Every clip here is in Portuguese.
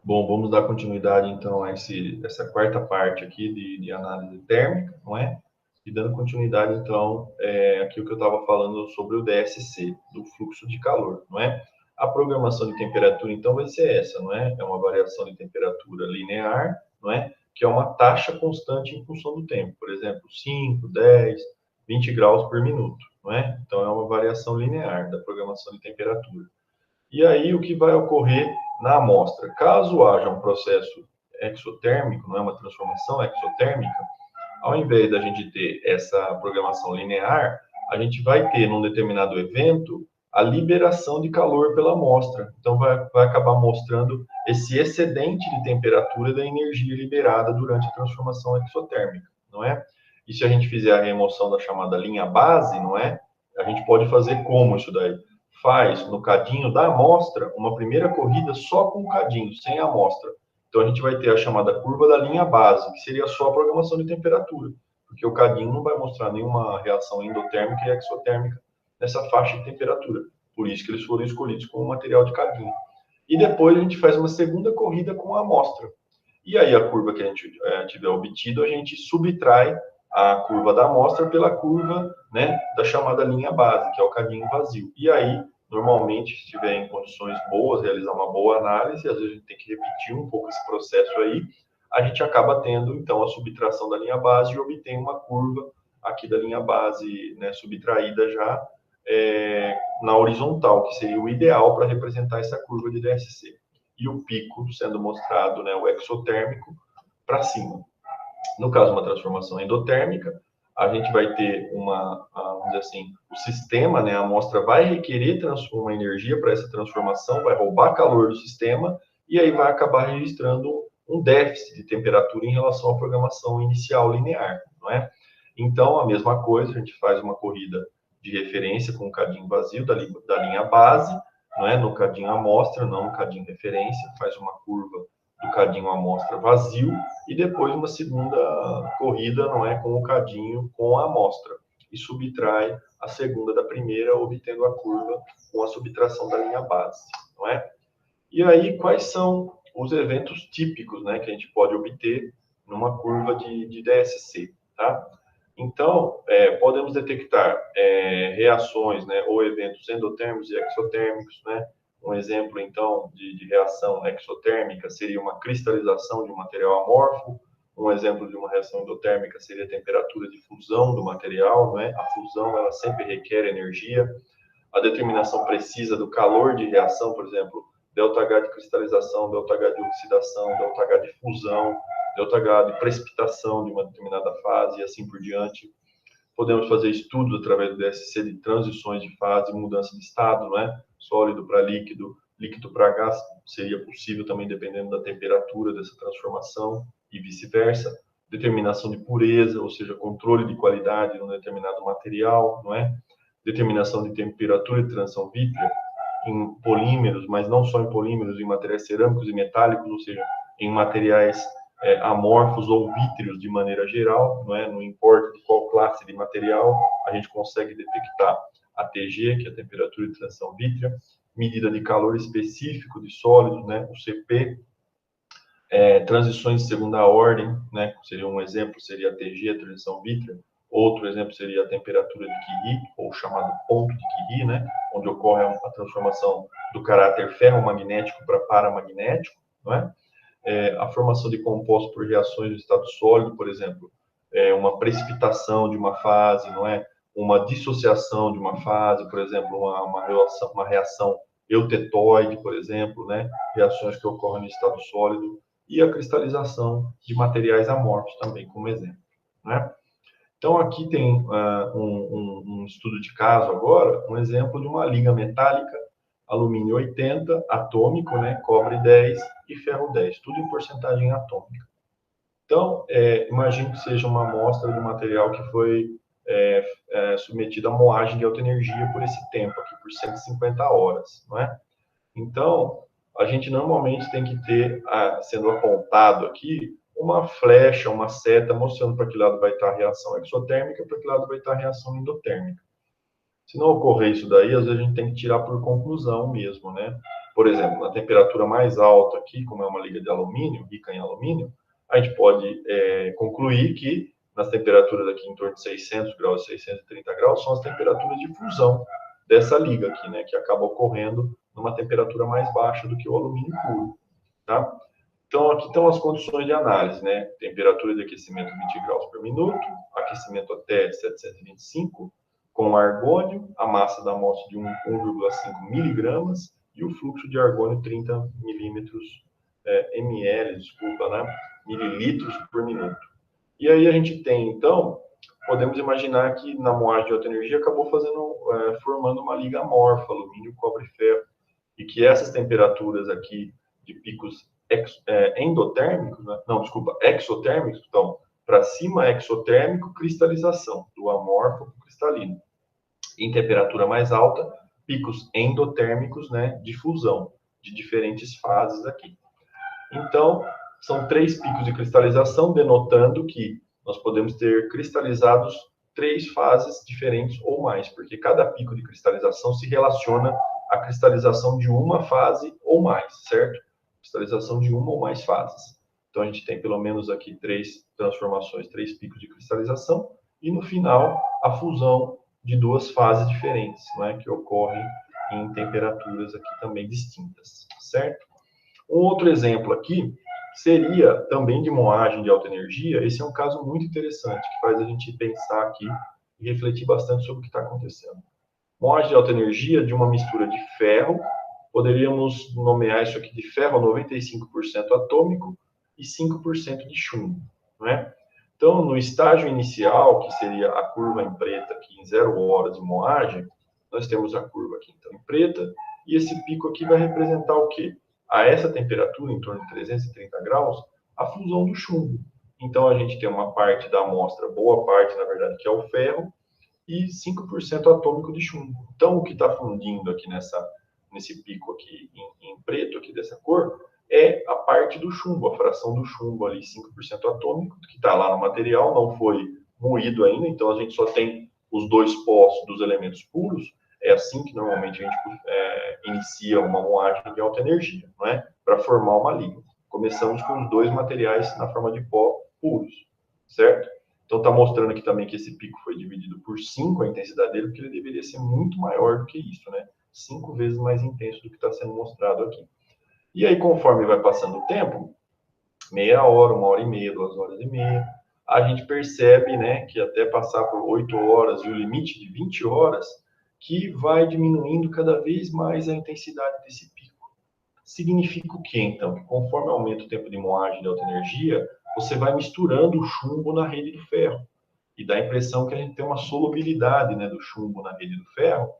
Bom, vamos dar continuidade então a essa quarta parte aqui de análise térmica, não é? E dando continuidade então aqui o que eu estava falando sobre o DSC, do fluxo de calor, não é? A programação de temperatura então vai ser essa, não é? É uma variação de temperatura linear, não é? Que é uma taxa constante em função do tempo, por exemplo, 5, 10, 20 graus por minuto, não é? Então é uma variação linear da programação de temperatura. E aí, o que vai ocorrer na amostra? Caso haja um processo exotérmico, não é uma transformação exotérmica, ao invés da gente ter essa programação linear, a gente vai ter, num determinado evento, a liberação de calor pela amostra. Então, vai acabar mostrando esse excedente de temperatura da energia liberada durante a transformação exotérmica, não é? E se a gente fizer a remoção da chamada linha base, não é? A gente pode fazer como isso daí? Faz no cadinho da amostra uma primeira corrida só com o cadinho, sem a amostra. Então a gente vai ter a chamada curva da linha base, que seria só a programação de temperatura, porque o cadinho não vai mostrar nenhuma reação endotérmica e exotérmica nessa faixa de temperatura. Por isso que eles foram escolhidos como material de cadinho. E depois a gente faz uma segunda corrida com a amostra. E aí a curva que a gente tiver obtido, a gente subtrai a curva da amostra pela curva, né, da chamada linha base, que é o cadinho vazio. E aí, normalmente, se estiver em condições boas, realizar uma boa análise, às vezes a gente tem que repetir um pouco esse processo aí, a gente acaba tendo, então, a subtração da linha base e obtém uma curva aqui da linha base, né, subtraída já na horizontal, que seria o ideal para representar essa curva de DSC. E o pico sendo mostrado, né, o exotérmico, para cima. No caso, uma transformação endotérmica, a gente vai ter vamos dizer assim, o sistema, né, a amostra vai requerer uma energia para essa transformação, vai roubar calor do sistema e aí vai acabar registrando um déficit de temperatura em relação à programação inicial linear, não é? Então, a mesma coisa, a gente faz uma corrida de referência com o cadinho vazio da linha base, não é? No cadinho amostra, não no cadinho referência, faz uma curva do cadinho amostra vazio e depois uma segunda corrida, não é, com o cadinho com a amostra e subtrai a segunda da primeira, obtendo a curva com a subtração da linha base, não é? E aí quais são os eventos típicos, né, que a gente pode obter numa curva de DSC, tá? Então, podemos detectar reações, né, ou eventos endotérmicos e exotérmicos, né? Um exemplo, então, de reação exotérmica seria uma cristalização de um material amorfo. Um exemplo de uma reação endotérmica seria a temperatura de fusão do material, né? A fusão, ela sempre requer energia. A determinação precisa do calor de reação, por exemplo, ΔH de cristalização, ΔH de oxidação, ΔH de fusão, ΔH de precipitação de uma determinada fase e assim por diante. Podemos fazer estudos através do DSC de transições de fase, mudança de estado, não é? Sólido para líquido, líquido para gás, seria possível também dependendo da temperatura dessa transformação e vice-versa. Determinação de pureza, ou seja, controle de qualidade de um determinado material, não é? Determinação de temperatura de transição vítrea em polímeros, mas não só em polímeros, em materiais cerâmicos e metálicos, ou seja, em materiais amorfos ou vítreos de maneira geral, não é? Não importa de qual classe de material, a gente consegue detectar a TG, que é a temperatura de transição vítrea, medida de calor específico de sólidos, né? O CP, transições de segunda ordem, né? Seria um exemplo, seria a TG, a transição vítrea. Outro exemplo seria a temperatura de Curie, ou chamado ponto de Curie, né? Onde ocorre a transformação do caráter ferromagnético para paramagnético, não é? A formação de compostos por reações do estado sólido, por exemplo, uma precipitação de uma fase, não é? Uma dissociação de uma fase, por exemplo, uma reação eutetoide, por exemplo, né? Reações que ocorrem no estado sólido, e a cristalização de materiais amorfos também, como exemplo, né? Então, aqui tem um estudo de caso agora, um exemplo de uma liga metálica, alumínio 80, atômico, né, cobre 10 e ferro 10, tudo em porcentagem atômica. Então, imagine que seja uma amostra de material que foi submetida a moagem de alta energia por esse tempo aqui, por 150 horas, não é? Então, a gente normalmente tem que ter, sendo apontado aqui, uma flecha, uma seta, mostrando para que lado vai estar a reação exotérmica e para que lado vai estar a reação endotérmica. Se não ocorrer isso daí, às vezes a gente tem que tirar por conclusão mesmo, né? Por exemplo, na temperatura mais alta aqui, como é uma liga de alumínio, rica em alumínio, a gente pode concluir que nas temperaturas aqui em torno de 600 graus, 630 graus, são as temperaturas de fusão dessa liga aqui, né, que acaba ocorrendo numa temperatura mais baixa do que o alumínio puro, tá? Então, aqui estão as condições de análise, né? Temperatura de aquecimento 20 graus por minuto, aquecimento até 725, com argônio, a massa da amostra de 1,5 miligramas e o fluxo de argônio 30 ml, desculpa, né? Mililitros por minuto. E aí a gente tem, então, podemos imaginar que na moagem de alta energia acabou formando uma liga amorfa, alumínio, cobre e ferro, e que essas temperaturas aqui de picos endotérmicos, né? Não, desculpa, exotérmicos, então, para cima exotérmico, cristalização, do amorfo para o cristalino. Em temperatura mais alta, picos endotérmicos, né, de fusão, de diferentes fases aqui. Então, são 3 picos de cristalização, denotando que nós podemos ter cristalizados 3 fases diferentes ou mais, porque cada pico de cristalização se relaciona à cristalização de uma fase ou mais, certo? Cristalização de uma ou mais fases. Então, a gente tem pelo menos aqui 3 transformações, 3 picos de cristalização, e no final, a fusão de 2 fases diferentes, né, que ocorrem em temperaturas aqui também distintas, certo? Um outro exemplo aqui seria também de moagem de alta energia. Esse é um caso muito interessante, que faz a gente pensar aqui e refletir bastante sobre o que está acontecendo. Moagem de alta energia de uma mistura de ferro, poderíamos nomear isso aqui de ferro 95% atômico e 5% de chumbo, não é? Então, no estágio inicial, que seria a curva em preta aqui em 0 horas de moagem, nós temos a curva aqui então em preta, e esse pico aqui vai representar o quê? A essa temperatura, em torno de 330 graus, a fusão do chumbo. Então, a gente tem uma parte da amostra, boa parte, na verdade, que é o ferro, e 5% atômico de chumbo. Então, o que está fundindo aqui nesse pico aqui em preto, aqui dessa cor, é a parte do chumbo, a fração do chumbo ali, 5% atômico, que está lá no material, não foi moído ainda, então a gente só tem os 2 pós dos elementos puros. É assim que normalmente a gente inicia uma moagem de alta energia, não é? Para formar uma liga. Começamos com os 2 materiais na forma de pó puros, certo? Então está mostrando aqui também que esse pico foi dividido por 5 a intensidade dele, porque ele deveria ser muito maior do que isso, né? 5 vezes mais intenso do que está sendo mostrado aqui. E aí, conforme vai passando o tempo, meia hora, 1h30, 2h30, a gente percebe, né, que até passar por 8 horas e o limite de 20 horas, que vai diminuindo cada vez mais a intensidade desse pico. Significa o quê, então? Que conforme aumenta o tempo de moagem de alta energia, você vai misturando o chumbo na rede do ferro. E dá a impressão que a gente tem uma solubilidade, né, do chumbo na rede do ferro.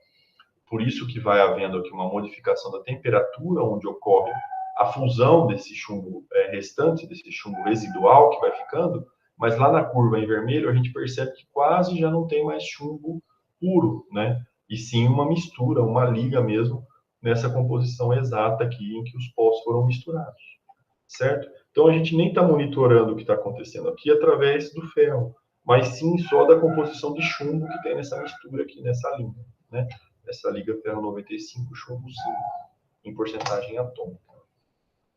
Por isso que vai havendo aqui uma modificação da temperatura onde ocorre a fusão desse chumbo restante, desse chumbo residual que vai ficando, mas lá na curva em vermelho a gente percebe que quase já não tem mais chumbo puro, né? E sim uma mistura, uma liga mesmo, nessa composição exata aqui em que os polos foram misturados, certo? Então a gente nem está monitorando o que está acontecendo aqui através do ferro, mas sim só da composição de chumbo que tem nessa mistura aqui, nessa liga, né? Essa liga ferro 95, chumbo 5, em porcentagem atômica.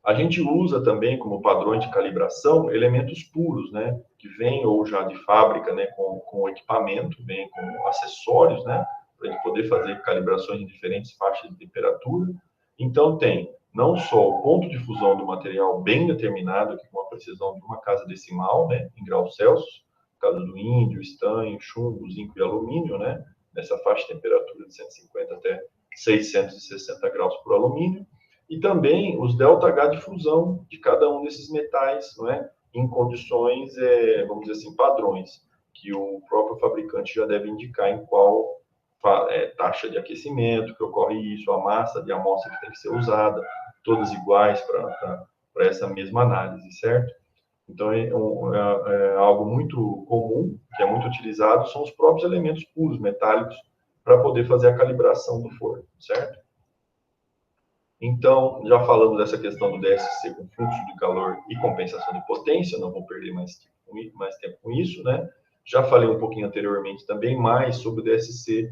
A gente usa também como padrões de calibração elementos puros, né? Que vêm ou já de fábrica, né? Com o equipamento, vêm com acessórios, né? Para a gente poder fazer calibrações em diferentes faixas de temperatura. Então, tem não só o ponto de fusão do material bem determinado, aqui com a precisão de uma casa decimal, né? Em graus Celsius, no caso do índio, estanho, chumbo, zinco e alumínio, né? Nessa faixa de temperatura de 150 até 660 graus por alumínio, e também os ΔH de fusão de cada um desses metais, não é? Em condições, vamos dizer assim, padrões, que o próprio fabricante já deve indicar em qual taxa de aquecimento que ocorre isso, a massa de amostra que tem que ser usada, todas iguais para essa mesma análise, certo? Então, é algo muito comum, que é muito utilizado, são os próprios elementos puros, metálicos, para poder fazer a calibração do forno, certo? Então, já falamos dessa questão do DSC com fluxo de calor e compensação de potência, não vou perder mais tempo com isso, né? Já falei um pouquinho anteriormente também mais sobre o DSC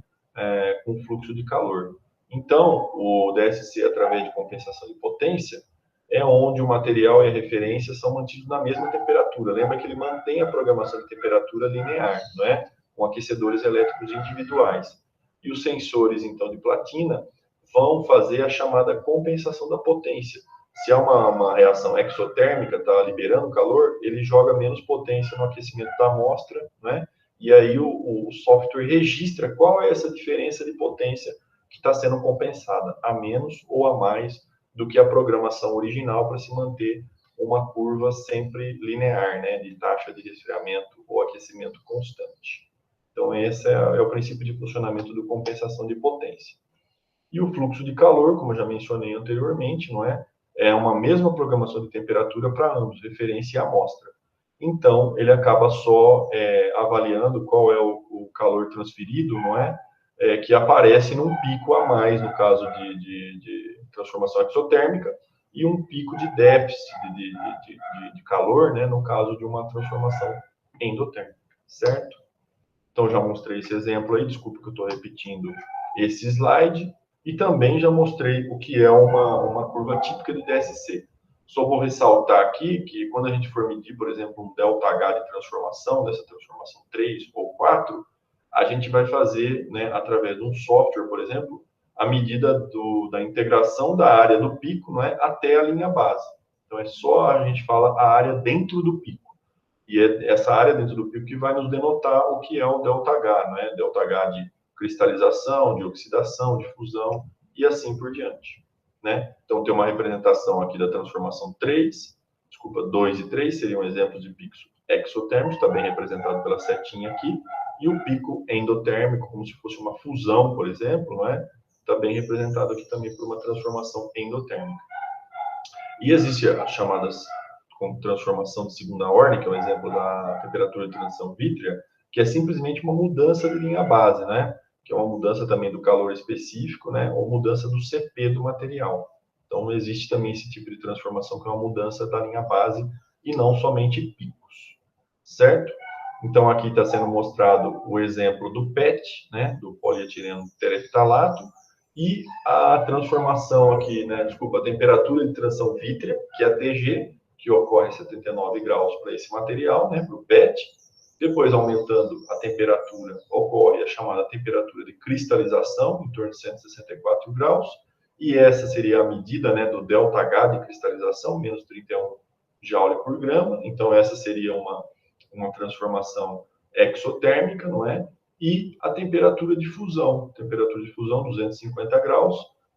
com fluxo de calor. Então, o DSC, através de compensação de potência, é onde o material e a referência são mantidos na mesma temperatura. Lembra que ele mantém a programação de temperatura linear, não é? Com aquecedores elétricos individuais. E os sensores, então, de platina, vão fazer a chamada compensação da potência. Se há uma reação exotérmica, está liberando calor, ele joga menos potência no aquecimento da amostra, né? E aí o software registra qual é essa diferença de potência que está sendo compensada, a menos ou a mais do que a programação original, para se manter uma curva sempre linear, né? De taxa de resfriamento ou aquecimento constante. Então, esse é o princípio de funcionamento de compensação de potência. E o fluxo de calor, como eu já mencionei anteriormente, não é? É uma mesma programação de temperatura para ambos, referência e amostra. Então, ele acaba só avaliando qual é o calor transferido, não é? Que aparece num pico a mais, no caso de transformação exotérmica, e um pico de déficit de calor, né? No caso de uma transformação endotérmica, certo? Então, já mostrei esse exemplo aí, desculpa que eu estou repetindo esse slide, e também já mostrei o que é uma curva típica de DSC. Só vou ressaltar aqui que quando a gente for medir, por exemplo, um ΔH de transformação, dessa transformação 3 ou 4, a gente vai fazer, né, através de um software, por exemplo, a medida da integração da área do pico, né, até a linha base. Então, é só a gente fala a área dentro do pico. E é essa área dentro do pico que vai nos denotar o que é o ΔH, né? ΔH de cristalização, de oxidação, de fusão e assim por diante, né? Então, tem uma representação aqui da transformação 3, 2 e 3 seriam exemplos de picos exotérmicos, está bem representado pela setinha aqui, e o pico endotérmico, como se fosse uma fusão, por exemplo, não é? Está bem representado aqui também por uma transformação endotérmica. E existem as chamadas com transformação de segunda ordem, que é o exemplo da temperatura de transição vítrea, que é simplesmente uma mudança de linha base, né? Que é uma mudança também do calor específico, né? Ou mudança do CP do material. Então, não existe também esse tipo de transformação, que é uma mudança da linha base e não somente picos, certo? Então, aqui está sendo mostrado o exemplo do PET, né? Do polietileno tereftalato, e a transformação aqui, né? Desculpa, a temperatura de transição vítrea, que é a TG, que ocorre a 79 graus para esse material, né, para o PET. Depois, aumentando a temperatura, ocorre a chamada temperatura de cristalização, em torno de 164 graus. E essa seria a medida, né, do ΔH de cristalização, menos 31 joule por grama. Então, essa seria uma transformação exotérmica, não é? E a temperatura de fusão, 250 graus,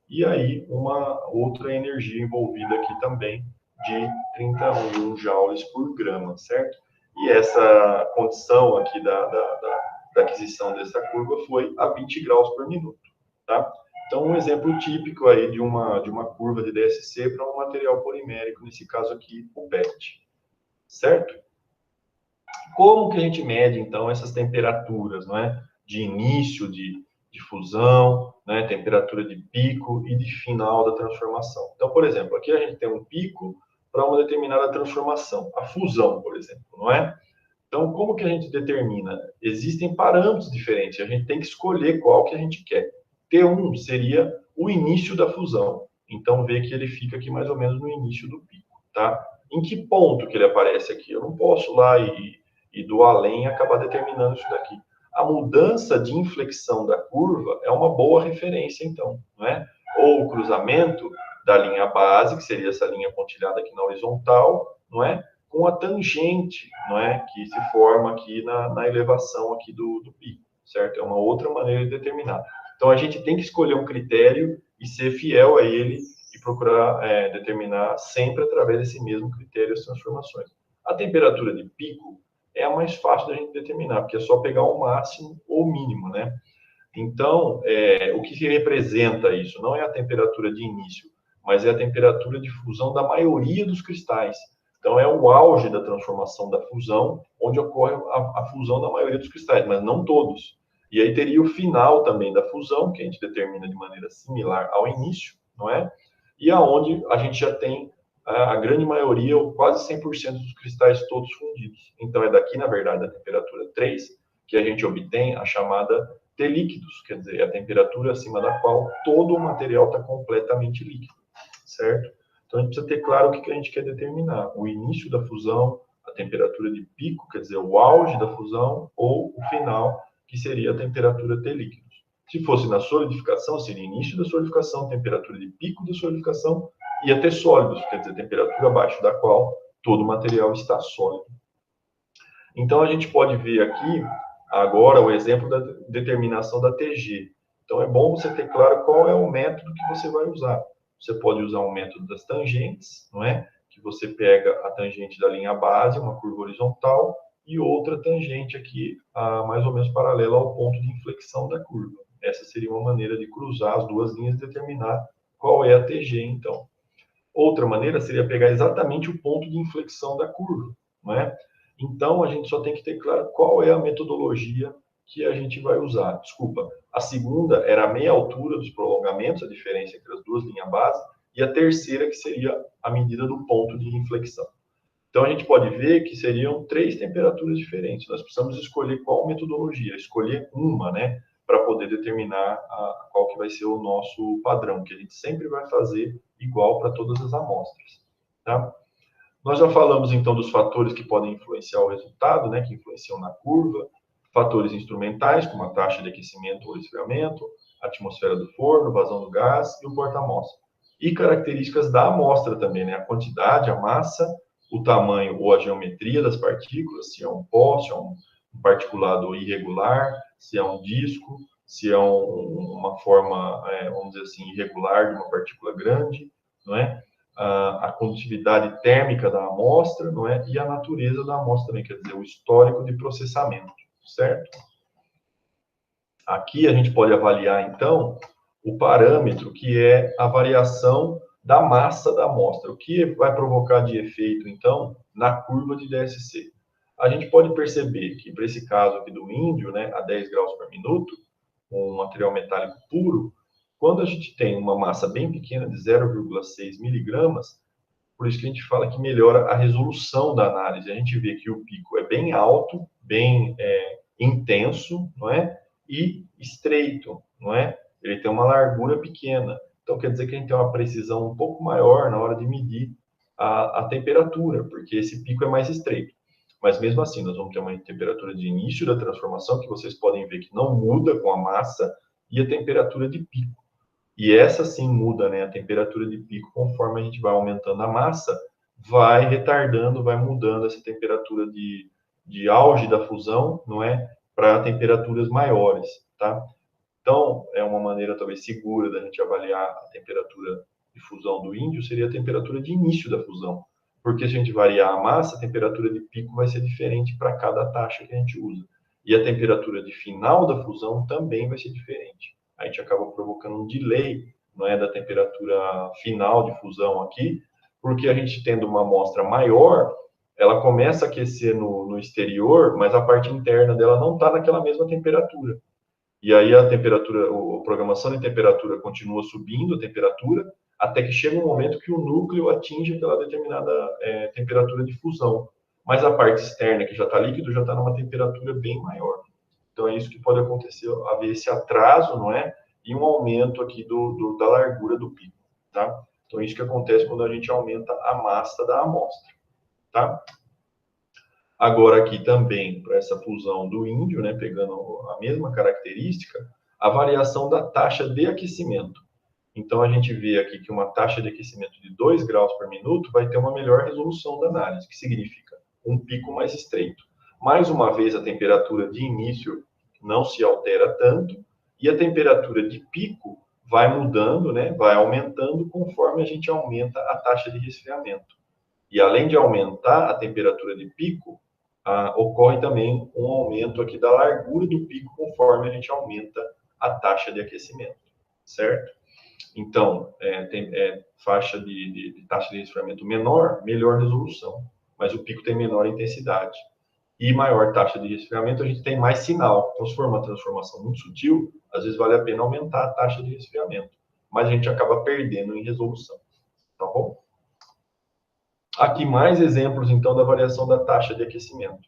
e aí uma outra energia envolvida aqui também, de 31 joules por grama, certo? E essa condição aqui da aquisição dessa curva foi a 20 graus por minuto, tá? Então, um exemplo típico aí de uma curva de DSC para um material polimérico, nesse caso aqui, o PET, certo? Como que a gente mede, então, essas temperaturas, não é? De início de fusão, né? Temperatura de pico e de final da transformação. Então, por exemplo, aqui a gente tem um pico para uma determinada transformação, a fusão, por exemplo, não é? Então, como que a gente determina? Existem parâmetros diferentes, a gente tem que escolher qual que a gente quer. T1 seria o início da fusão. Então, vê que ele fica aqui mais ou menos no início do pico, tá? Em que ponto que ele aparece aqui? Eu não posso lá e do além acabar determinando isso daqui. A mudança de inflexão da curva é uma boa referência, então, não é? Ou o cruzamento da linha base, que seria essa linha pontilhada aqui na horizontal, não é? Com a tangente, não é? Que se forma aqui na elevação aqui do pico, certo? É uma outra maneira de determinar. Então, a gente tem que escolher um critério e ser fiel a ele e procurar determinar sempre através desse mesmo critério as transformações. A temperatura de pico é a mais fácil da gente determinar, porque é só pegar o máximo ou o mínimo, né? Então, o que representa isso? Não é a temperatura de início, mas é a temperatura de fusão da maioria dos cristais. Então, é o auge da transformação da fusão, onde ocorre a fusão da maioria dos cristais, mas não todos. E aí teria o final também da fusão, que a gente determina de maneira similar ao início, não é? E aonde a gente já tem a grande maioria, ou quase 100% dos cristais todos fundidos. Então, é daqui, na verdade, da temperatura 3, que a gente obtém a chamada T líquidos, quer dizer, a temperatura acima da qual todo o material está completamente líquido, certo? Então, a gente precisa ter claro o que a gente quer determinar. O início da fusão, a temperatura de pico, quer dizer, o auge da fusão, ou o final, que seria a temperatura T líquidos. Se fosse na solidificação, seria início da solidificação, temperatura de pico da solidificação, e a T sólidos, quer dizer, temperatura abaixo da qual todo o material está sólido. Então, a gente pode ver aqui, agora, o exemplo da determinação da TG. Então, é bom você ter claro qual é o método que você vai usar. Você pode usar um método das tangentes, não é? Que você pega a tangente da linha base, uma curva horizontal, e outra tangente aqui, mais ou menos paralela ao ponto de inflexão da curva. Essa seria uma maneira de cruzar as duas linhas e determinar qual é a TG, então. Outra maneira seria pegar exatamente o ponto de inflexão da curva, não é? Então, a gente só tem que ter claro qual é a metodologia que a gente vai usar. Desculpa, a segunda era a meia altura dos prolongamentos, a diferença entre as duas linhas base, e a terceira que seria a medida do ponto de inflexão. Então, a gente pode ver que seriam 3 temperaturas diferentes. Nós precisamos escolher qual metodologia, escolher uma, né, para poder determinar qual que vai ser o nosso padrão, que a gente sempre vai fazer igual para todas as amostras, tá? Nós já falamos, então, dos fatores que podem influenciar o resultado, né, que influenciam na curva, fatores instrumentais, como a taxa de aquecimento ou esfriamento, a atmosfera do forno, vazão do gás e o porta-amostra. E características da amostra também, né, a quantidade, a massa, o tamanho ou a geometria das partículas, se é um pó, se é um particulado irregular, se é um disco, se é uma forma, vamos dizer assim, irregular de uma partícula grande, não é? A condutividade térmica da amostra, não é? E a natureza da amostra também, quer dizer, o histórico de processamento, certo? Aqui a gente pode avaliar, então, o parâmetro que é a variação da massa da amostra. O que vai provocar de efeito, então, na curva de DSC? A gente pode perceber que, para esse caso aqui do índio, né, a 10 graus por minuto, um material metálico puro, quando a gente tem uma massa bem pequena de 0,6 miligramas, por isso que a gente fala que melhora a resolução da análise. A gente vê que o pico é bem alto, bem intenso, não é? E estreito, não é? Ele tem uma largura pequena. Então, quer dizer que a gente tem uma precisão um pouco maior na hora de medir a temperatura, porque esse pico é mais estreito. Mas, mesmo assim, nós vamos ter uma temperatura de início da transformação, que vocês podem ver que não muda com a massa, e a temperatura de pico. E essa sim muda, né? A temperatura de pico, conforme a gente vai aumentando a massa, vai retardando, vai mudando essa temperatura de auge da fusão, não é? Para temperaturas maiores, tá? Então, é uma maneira talvez segura da gente avaliar a temperatura de fusão do índio, seria a temperatura de início da fusão. Porque se a gente variar a massa, a temperatura de pico vai ser diferente para cada taxa que a gente usa. E a temperatura de final da fusão também vai ser diferente. A gente acaba provocando um delay, não é, da temperatura final de fusão aqui, porque a gente tendo uma amostra maior, ela começa a aquecer no exterior, mas a parte interna dela não está naquela mesma temperatura. E aí a temperatura, a programação de temperatura continua subindo a temperatura, até que chega um momento que o núcleo atinge aquela determinada temperatura de fusão. Mas a parte externa, que já está líquido, já está numa temperatura bem maior. Então é isso que pode acontecer, haver esse atraso, não é? E um aumento aqui da largura do pico, tá? Então é isso que acontece quando a gente aumenta a massa da amostra, tá? Agora aqui também, para essa fusão do índio, né, pegando a mesma característica, a variação da taxa de aquecimento. Então, a gente vê aqui que uma taxa de aquecimento de 2 graus por minuto vai ter uma melhor resolução da análise, que significa um pico mais estreito. Mais uma vez, a temperatura de início não se altera tanto, e a temperatura de pico vai mudando, né, vai aumentando conforme a gente aumenta a taxa de resfriamento. E além de aumentar a temperatura de pico, ocorre também um aumento aqui da largura do pico conforme a gente aumenta a taxa de aquecimento, certo? Então, faixa de taxa de resfriamento menor, melhor resolução, mas o pico tem menor intensidade. E maior taxa de resfriamento, a gente tem mais sinal. Então, se for uma transformação muito sutil, às vezes vale a pena aumentar a taxa de resfriamento, mas a gente acaba perdendo em resolução, tá bom? Aqui mais exemplos, então, da variação da taxa de aquecimento.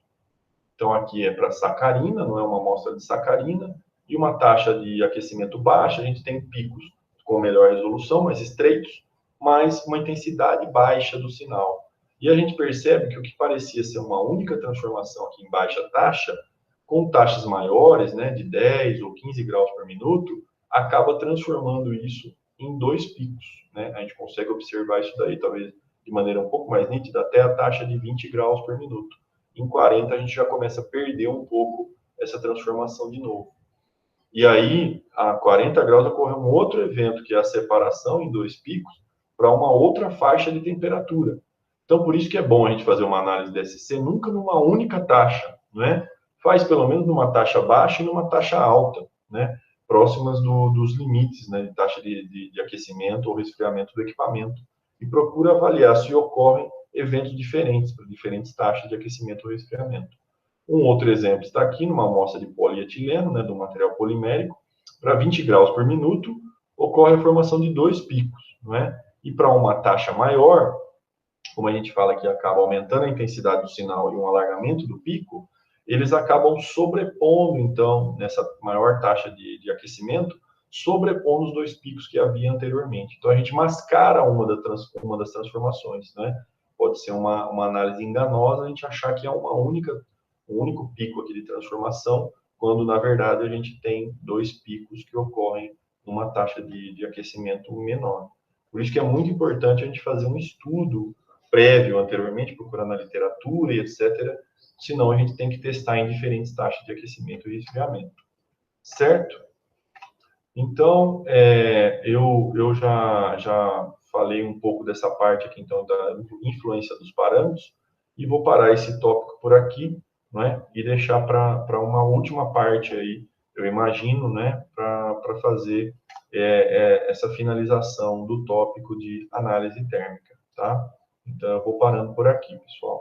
Então, aqui é para sacarina, não é uma amostra de sacarina. e uma taxa de aquecimento baixa, a gente tem picos com melhor resolução, mais estreitos, mas uma intensidade baixa do sinal. E a gente percebe que o que parecia ser uma única transformação aqui em baixa taxa, com taxas maiores, né, de 10 ou 15 graus por minuto, acaba transformando isso em dois picos. Né? A gente consegue observar isso daí, talvez de maneira um pouco mais nítida, até a taxa de 20 graus por minuto. Em 40, a gente já começa a perder um pouco essa transformação de novo. E aí, a 40 graus ocorre um outro evento, que é a separação em dois picos, para uma outra faixa de temperatura. Então, por isso que é bom a gente fazer uma análise DSC nunca numa única taxa, né? Faz pelo menos numa taxa baixa e numa taxa alta, né? Próximas dos limites, né? De taxa de aquecimento ou resfriamento do equipamento. E procura avaliar se ocorrem eventos diferentes para diferentes taxas de aquecimento ou resfriamento. Um outro exemplo está aqui numa amostra de polietileno, né, do material polimérico, para 20 graus por minuto, ocorre a formação de dois picos, não é? E para uma taxa maior, como a gente fala que acaba aumentando a intensidade do sinal e um alargamento do pico, eles acabam sobrepondo, então, nessa maior taxa de aquecimento, sobrepondo os dois picos que havia anteriormente. Então, a gente mascara uma das transformações, né? Pode ser uma análise enganosa, a gente achar que é um único pico aqui de transformação, quando, na verdade, a gente tem dois picos que ocorrem numa taxa de aquecimento menor. Por isso que é muito importante a gente fazer um estudo prévio anteriormente, procurando na literatura e etc. Senão a gente tem que testar em diferentes taxas de aquecimento e resfriamento. Certo? Então, eu já falei um pouco dessa parte aqui, então, da influência dos parâmetros, e vou parar esse tópico por aqui, né, e deixar para uma última parte aí, eu imagino, né, para fazer essa finalização do tópico de análise térmica, tá? Então, eu vou parando por aqui, pessoal.